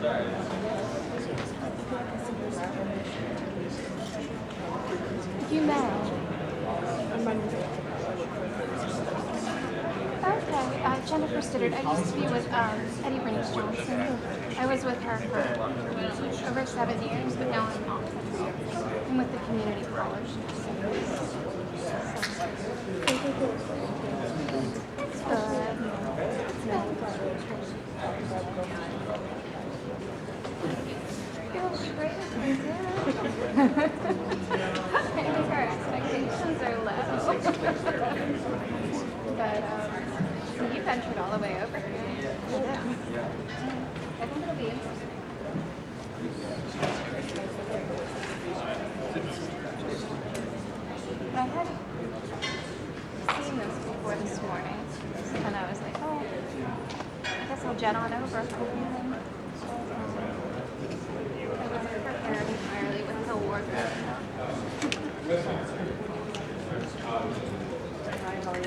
You may. Okay, Jennifer Stittard. I used to be with Eddie Range Johnson. I was with her for over 7 years, but now I'm not. I'm with the community college. It's good. Feels great. I think our expectations are low. But you ventured all the way over here. Yeah. I think it'll be interesting. I had seen this before this morning, and I was like, oh, I guess I'll jet on over. I wasn't prepared entirely with the wardrobe. Hi, how are you?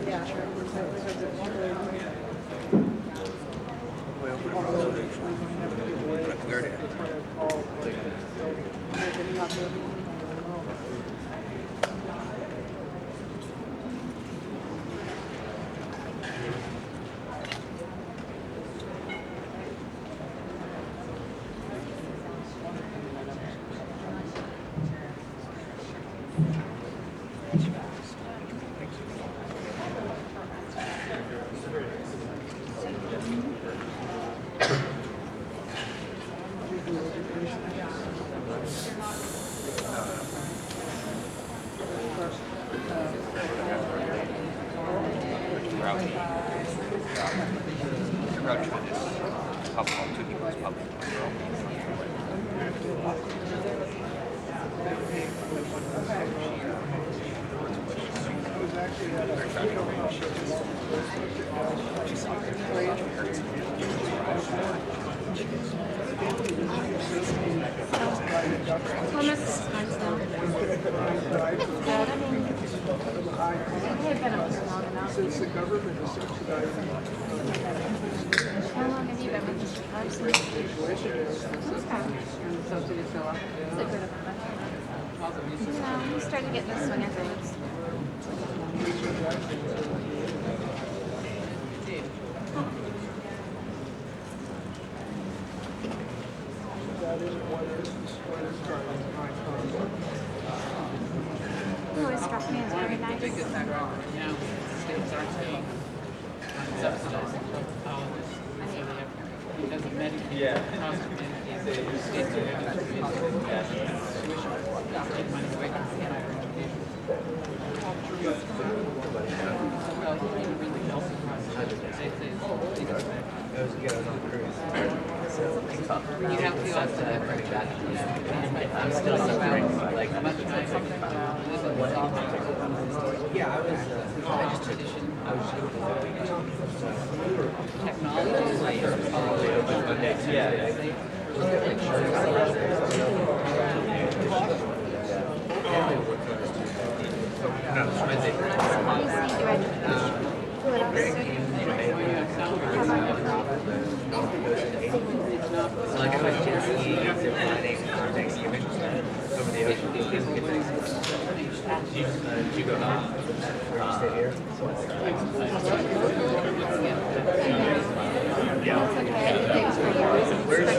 Yeah, sure. Since the government is subsidizing. How long have you been with Mr. Carson? Okay. And the subsidies go up. It's a bit of a no, we started to get the swing of things. That is what is starting It always struck me as very nice. Biggest background, states aren't paying subsidizing colleges. So they have, because of Medicaid, cost of Medicaid, states are having to pay tuition, take money away from higher education. Well, even really healthy process, you have to also I'm still suffering like much nicer. Yeah, I just tradition. Technology is like like if I jet ski, zip lining, Thanksgiving, over the ocean, did you go home? Or you stay here? Yeah. Where's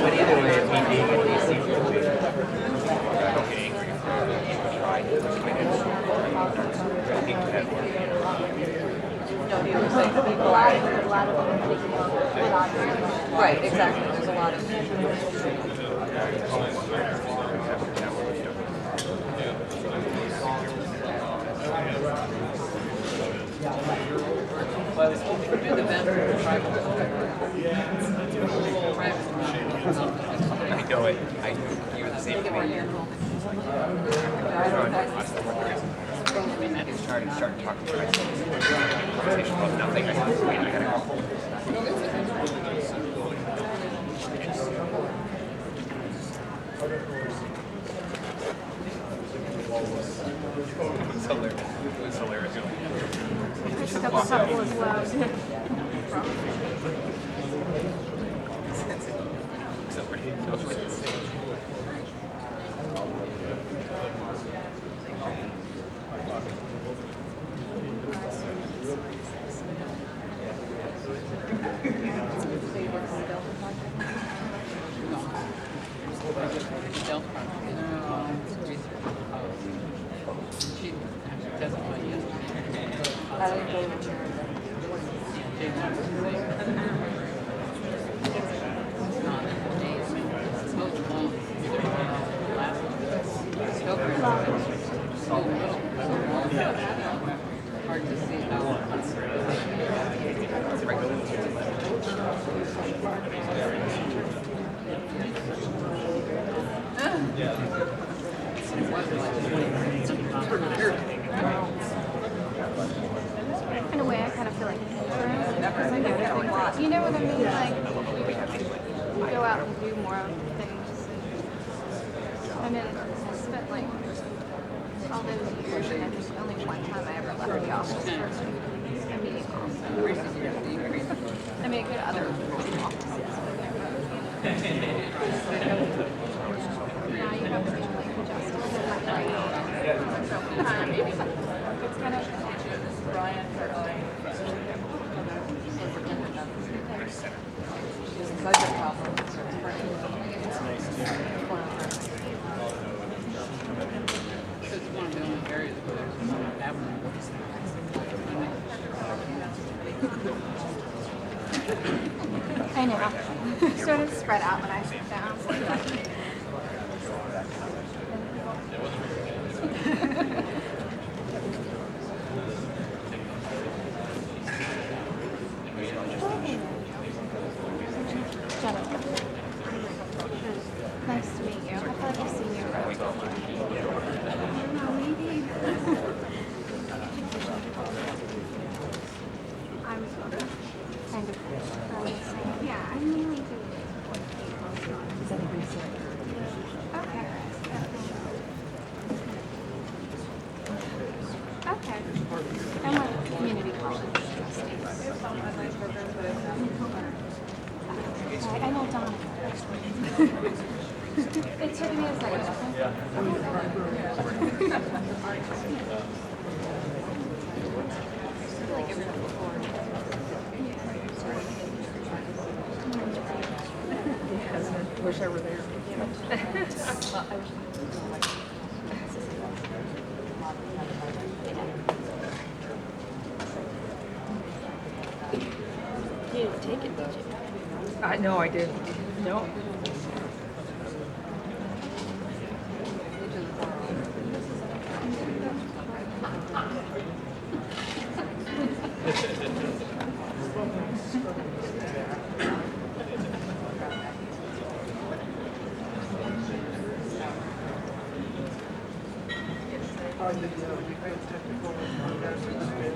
but either way, me being in DC for a week, right, exactly. There's a lot of Started talking to myself. Conversation about nothing. I said, wait, I gotta go. It was hilarious. There's a couple as well. She testified yesterday. Jay wanted to say, it's not amazing. It's so long. Last one. So little. Hard to see how. In a way, I kind of feel like an intern because I know things. You know what I mean? Like, you go out and do more of things. And, I mean, I spent like all those years, and I think only one time I ever left the office for a meeting also. I mean, I go to other offices, but never. Now you have to do like adjustments and like write. It's kind of Brian for budget problem. It's one of the only areas where there's avenue. I know. Sort of spread out when I sit down. Jennifer. Nice to meet you. I feel like I've seen you around. No, maybe. I'm kind of yeah, I mainly do. Okay. Okay. I'm with community college trustees. I know Donna. It took me a second. Wish I were there. You didn't take it, did you? No, I didn't. No.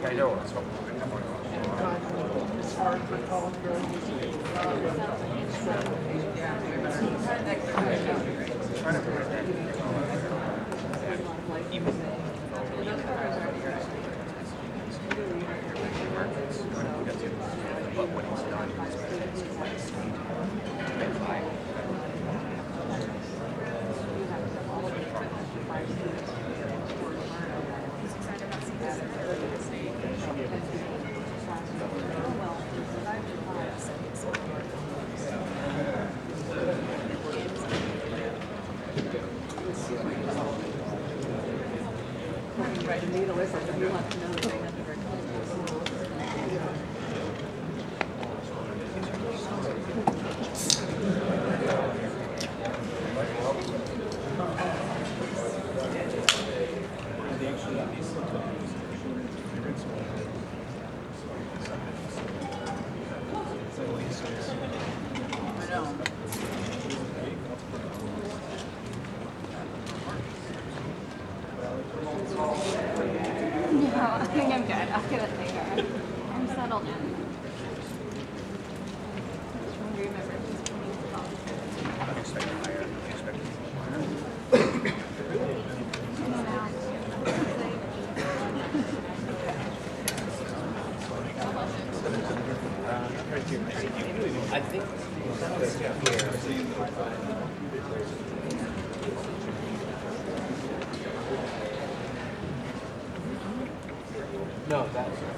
I know. So, It's hard for college graduates. but when it's done, it's think I'm good. I'll get it later. I'm settled in. Just trying to remember who's coming to call. I'm expecting higher. I'm expecting I don't know. I think no, that's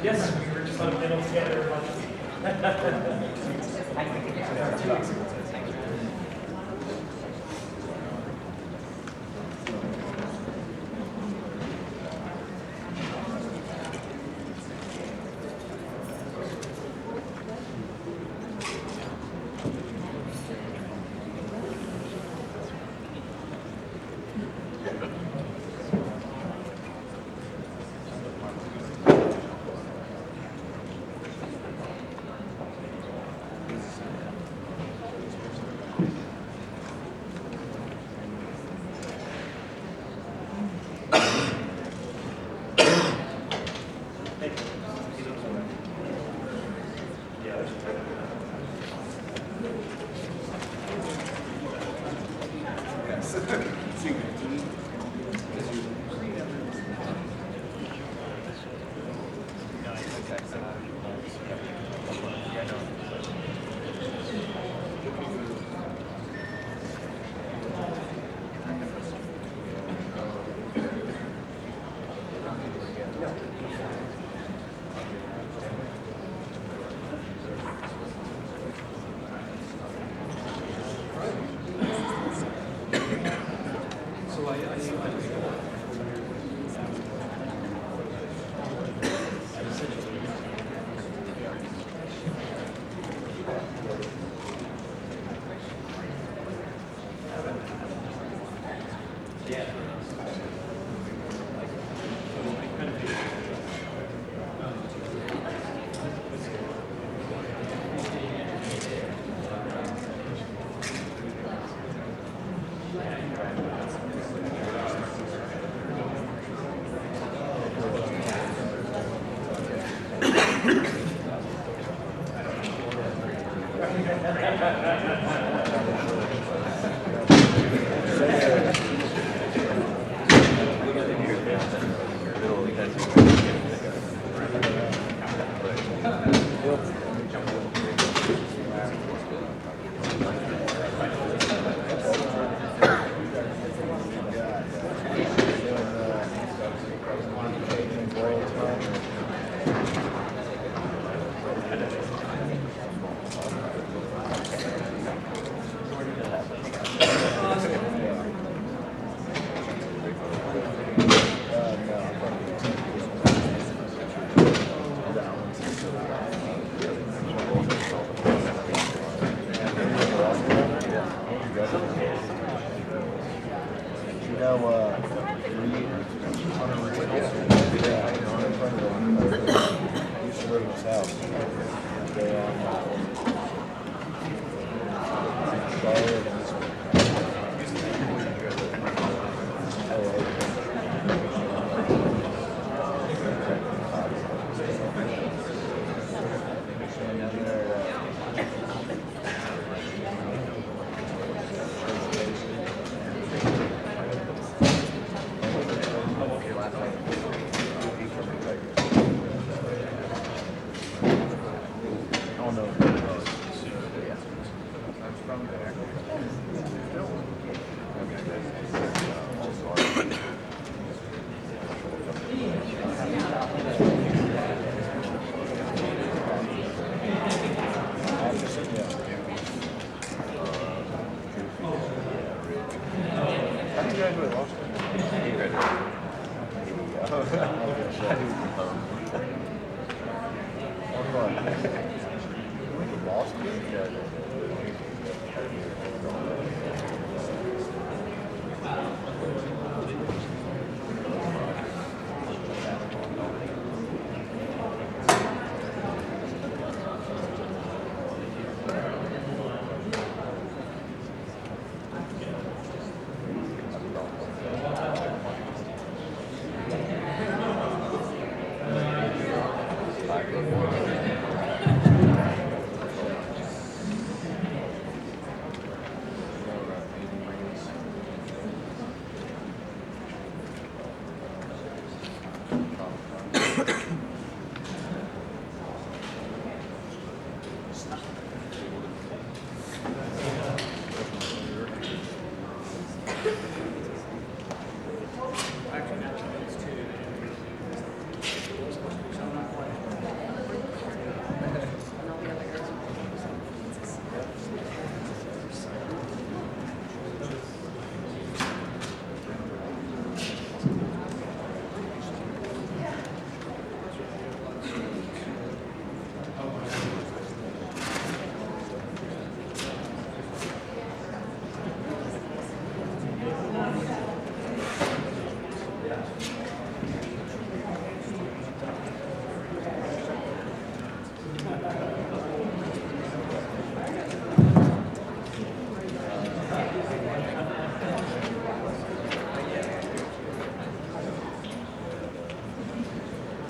Yes, we were just on a middle together.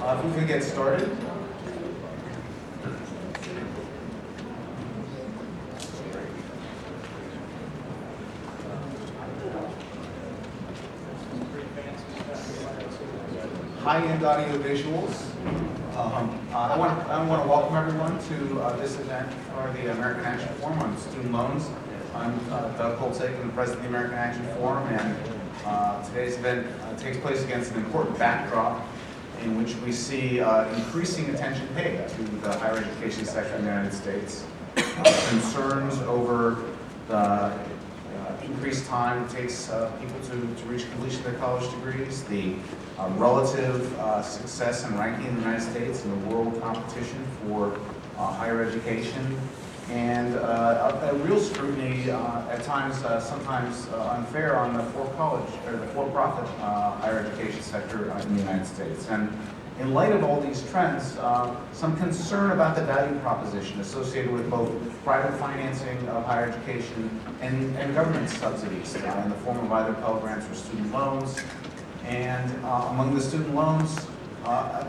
If we could get started. High-end audio visuals. I want to welcome everyone to this event for the American Action Forum on student loans. I'm Doug Holtzaken, the president of the American Action Forum, and today's event takes place against an important backdrop in which we see increasing attention paid to the higher education sector in the United States. Concerns over the increased time it takes people to reach completion of their college degrees, the relative success and ranking in the United States in the world competition for higher education, and a real scrutiny at times, sometimes unfair, on the for-profit higher education sector in the United States. And in light of all these trends, some concern about the value proposition associated with both private financing of higher education and government subsidies in the form of either Pell Grants or student loans. And among the student loans,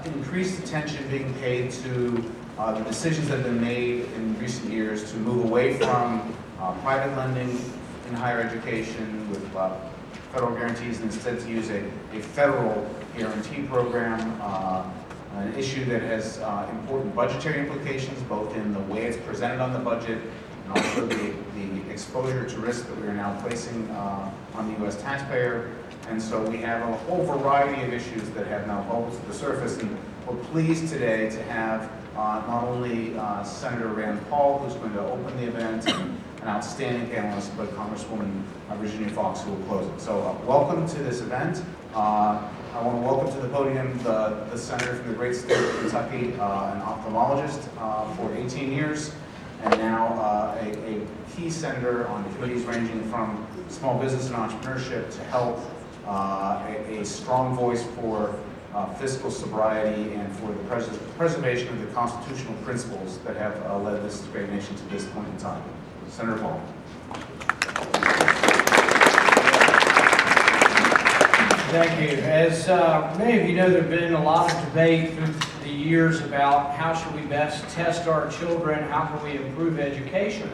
increased attention being paid to the decisions that have been made in recent years to move away from private lending in higher education with federal guarantees and instead to use a federal guarantee program, an issue that has important budgetary implications, both in the way it's presented on the budget and also the exposure to risk that we are now placing on the U.S. taxpayer. And so we have a whole variety of issues that have now bubbled to the surface, and we're pleased today to have not only Senator Rand Paul, who's going to open the event, and an outstanding panelist, but Congresswoman Virginia Foxx, who will close it. So welcome to this event. I want to welcome to the podium the senator from the great state of Kentucky, an ophthalmologist for 18 years, and now a key senator on committees ranging from small business and entrepreneurship to health, a strong voice for fiscal sobriety and for the preservation of the constitutional principles that have led this great nation to this point in time. Senator Paul. Thank you. As many of you know, there's been a lot of debate through the years about how should we best test our children, how can we improve education.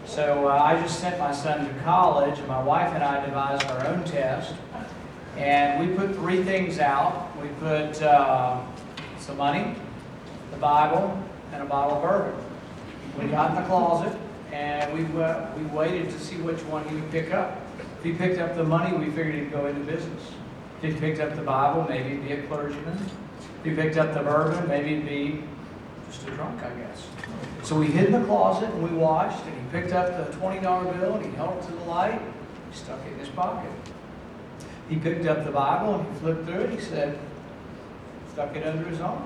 So I just sent my son to college, and my wife and I devised our own test. And we put 3 things out. We put some money, the Bible, and a bottle of bourbon. We got in the closet, and we waited to see which one he would pick up. If he picked up the money, we figured he'd go into business. If he picked up the Bible, maybe he'd be a clergyman. If he picked up the bourbon, maybe he'd be just a drunk, I guess. So we hid in the closet, and we watched, and he picked up the $20 bill, and he held it to the light. He stuck it in his pocket. He picked up the Bible, and he flipped through it. He said, stuck it under his arm.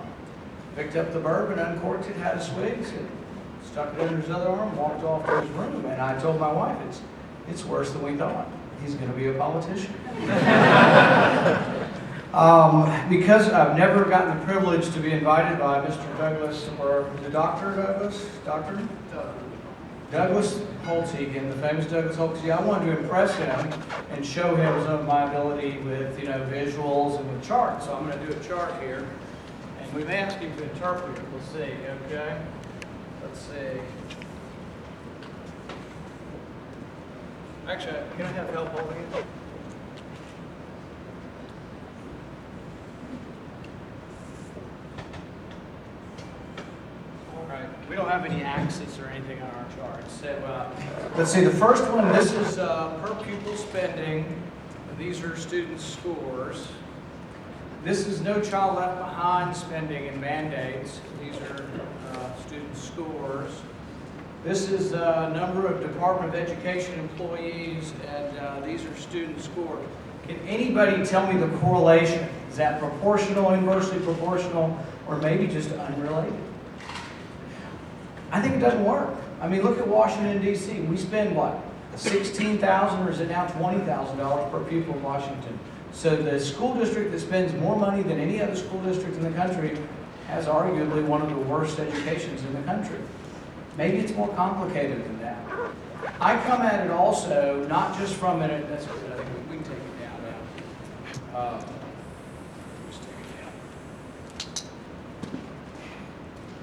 Picked up the bourbon, uncorked it, had a swig, said, stuck it under his other arm, walked off to his room. And I told my wife, it's worse than we thought. He's going to be a politician. Because I've never gotten the privilege to be invited by Mr. Douglas, or the Dr. Douglas, Douglas Holtz-Egan, the famous Douglas Holtz-Egan, I wanted to impress him and show him some of my ability with, visuals and with charts. So I'm going to do a chart here, and we may ask him to interpret it. We'll see. Okay. Let's see. Actually, can I have help holding it? All right. We don't have any axes or anything on our charts. So let's see. The first one. This is per pupil spending. These are student scores. This is No Child Left Behind spending and mandates. These are student scores. This is the number of Department of Education employees, and these are student scores. Can anybody tell me the correlation? Is that proportional, inversely proportional, or maybe just unrelated? I think it doesn't work. I mean, look at Washington, D.C. We spend, what, $16,000, or is it now $20,000 per pupil in Washington? So the school district that spends more money than any other school district in the country has arguably one of the worst educations in the country. Maybe it's more complicated than that. I come at it also, not just from an, that's good, I think we can take it down now. Just take it down.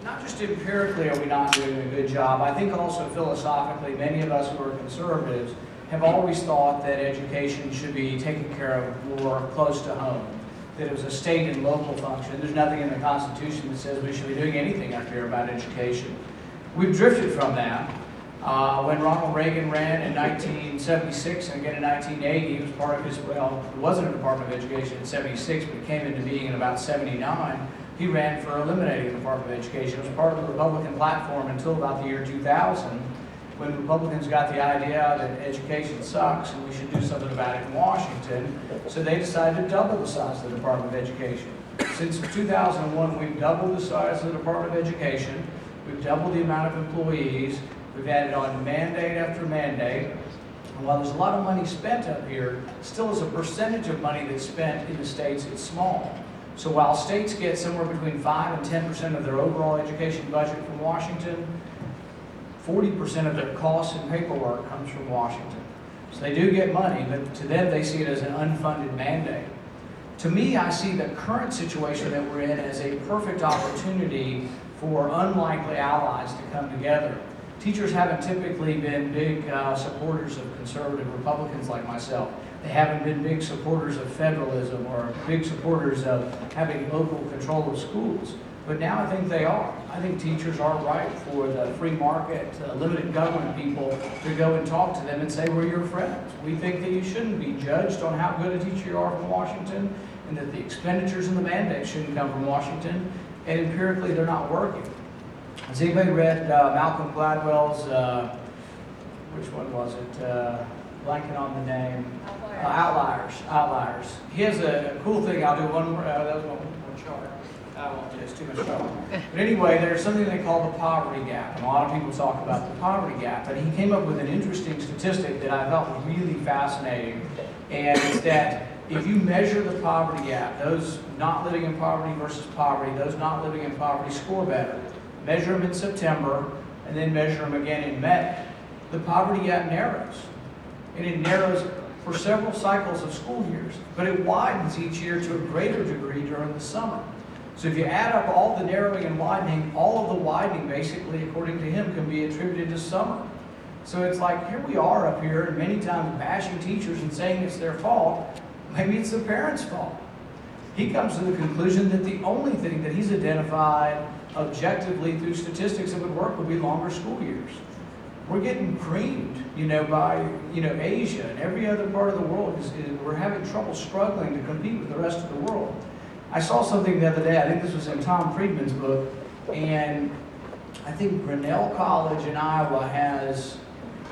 Not just empirically are we not doing a good job, I think also philosophically, many of us who are conservatives have always thought that education should be taken care of more close to home, that it was a state and local function. There's nothing in the Constitution that says we should be doing anything up here about education. We've drifted from that. When Ronald Reagan ran in 1976 and again in 1980, he was part of his, well, it wasn't a Department of Education in 76, but it came into being in about 79. He ran for eliminating the Department of Education. It was part of the Republican platform until about the year 2000, when Republicans got the idea that education sucks and we should do something about it in Washington. So they decided to double the size of the Department of Education. Since 2001, we've doubled the size of the Department of Education. We've doubled the amount of employees. We've added on mandate after mandate. And while there's a lot of money spent up here, still as a percentage of money that's spent in the states, it's small. So while states get somewhere between 5 and 10% of their overall education budget from Washington, 40% of their costs and paperwork comes from Washington. So they do get money, but to them they see it as an unfunded mandate. To me, I see the current situation that we're in as a perfect opportunity for unlikely allies to come together. Teachers haven't typically been big supporters of conservative Republicans like myself. They haven't been big supporters of federalism or big supporters of having local control of schools. But now I think they are. I think teachers are right for the free market, limited government people to go and talk to them and say, we're your friends. We think that you shouldn't be judged on how good a teacher you are from Washington, and that the expenditures and the mandates shouldn't come from Washington, and empirically they're not working. Has anybody read Malcolm Gladwell's, which one was it? Blanking on the name. Outliers. He has a cool thing. I'll do one more. That was one chart. I won't do it. It's too much trouble. But anyway, there's something they call the poverty gap. And a lot of people talk about the poverty gap. But he came up with an interesting statistic that I thought was really fascinating. And it's that if you measure the poverty gap, those not living in poverty versus poverty, those not living in poverty score better. Measure them in September, and then measure them again in May. The poverty gap narrows. And it narrows for several cycles of school years, but it widens each year to a greater degree during the summer. So if you add up all the narrowing and widening, all of the widening basically, according to him, can be attributed to summer. So it's like, here we are up here, and many times bashing teachers and saying it's their fault. Maybe it's the parents' fault. He comes to the conclusion that the only thing that he's identified objectively through statistics that would work would be longer school years. We're getting creamed, by, Asia and every other part of the world. We're having trouble struggling to compete with the rest of the world. I saw something the other day, I think this was in Tom Friedman's book, and I think Grinnell College in Iowa has,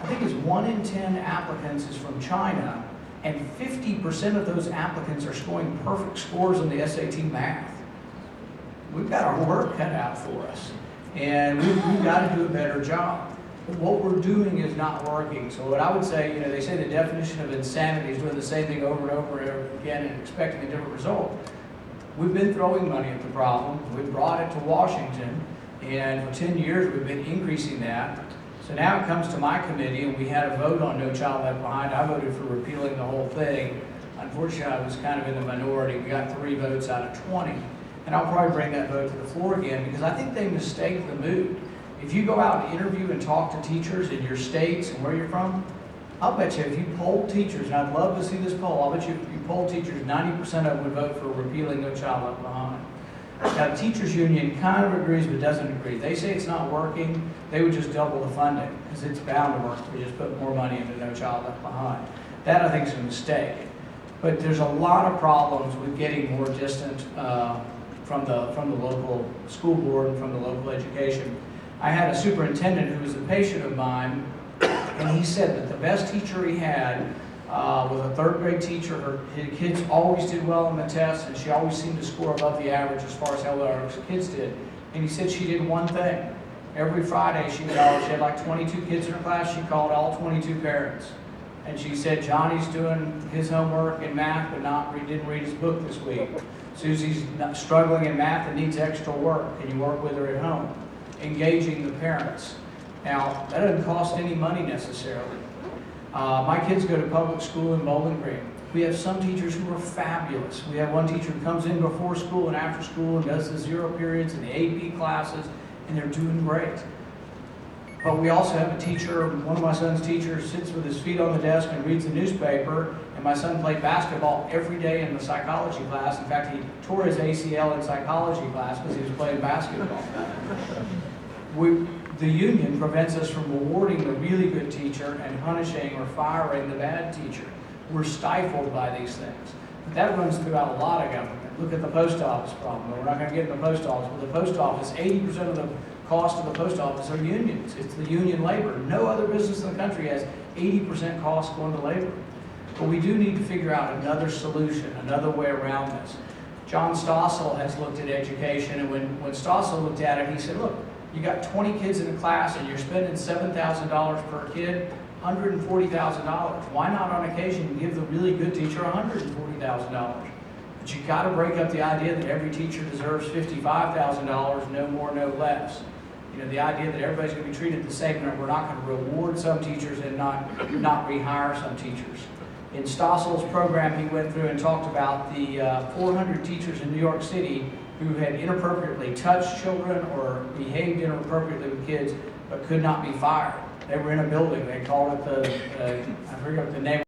I think it's 1 in 10 applicants is from China, and 50% of those applicants are scoring perfect scores on the SAT math. We've got our work cut out for us, and we've got to do a better job. What we're doing is not working. So what I would say, they say the definition of insanity is doing the same thing over and over again and expecting a different result. We've been throwing money at the problem. We've brought it to Washington, and for 10 years we've been increasing that. So now it comes to my committee, and we had a vote on No Child Left Behind. I voted for repealing the whole thing. Unfortunately, I was kind of in the minority. We got 3 votes out of 20. And I'll probably bring that vote to the floor again, because I think they mistake the mood. If you go out and interview and talk to teachers in your states and where you're from, I'll bet you if you polled teachers, and I'd love to see this poll, I'll bet you if you polled teachers, 90% of them would vote for repealing No Child Left Behind. Now, the teachers union kind of agrees but doesn't agree. They say it's not working. They would just double the funding because it's bound to work if we just put more money into No Child Left Behind. That, I think, is a mistake. But there's a lot of problems with getting more distant from the local school board and from the local education. I had a superintendent who was a patient of mine, and he said that the best teacher he had was a 3rd grade teacher. His kids always did well on the tests, and she always seemed to score above the average as far as how well her kids did. And he said she did one thing. Every Friday she had like 22 kids in her class. She called all 22 parents. And she said, Johnny's doing his homework in math, but didn't read his book this week. Susie's struggling in math and needs extra work. Can you work with her at home? Engaging the parents. Now, that doesn't cost any money necessarily. My kids go to public school in Bowling Green. We have some teachers who are fabulous. We have one teacher who comes in before school and after school and does the 0 periods and the AP classes, and they're doing great. But we also have a teacher, one of my son's teachers sits with his feet on the desk and reads the newspaper, and my son played basketball every day in the psychology class. In fact, he tore his ACL in psychology class because he was playing basketball. The union prevents us from rewarding the really good teacher and punishing or firing the bad teacher. We're stifled by these things. But that runs throughout a lot of government. Look at the post office problem. We're not going to get in the post office, but the post office, 80% of the cost of the post office are unions. It's the union labor. No other business in the country has 80% cost going to labor. But we do need to figure out another solution, another way around this. John Stossel has looked at education, and when Stossel looked at it, he said, look, you got 20 kids in a class and you're spending $7,000 per kid, $140,000. Why not on occasion give the really good teacher $140,000? But you got to break up the idea that every teacher deserves $55,000, no more, no less. The idea that everybody's going to be treated the same, and we're not going to reward some teachers and not rehire some teachers. In Stossel's program, he went through and talked about the 400 teachers in New York City who had inappropriately touched children or behaved inappropriately with kids, but could not be fired. They were in a building, they called it I forget what the name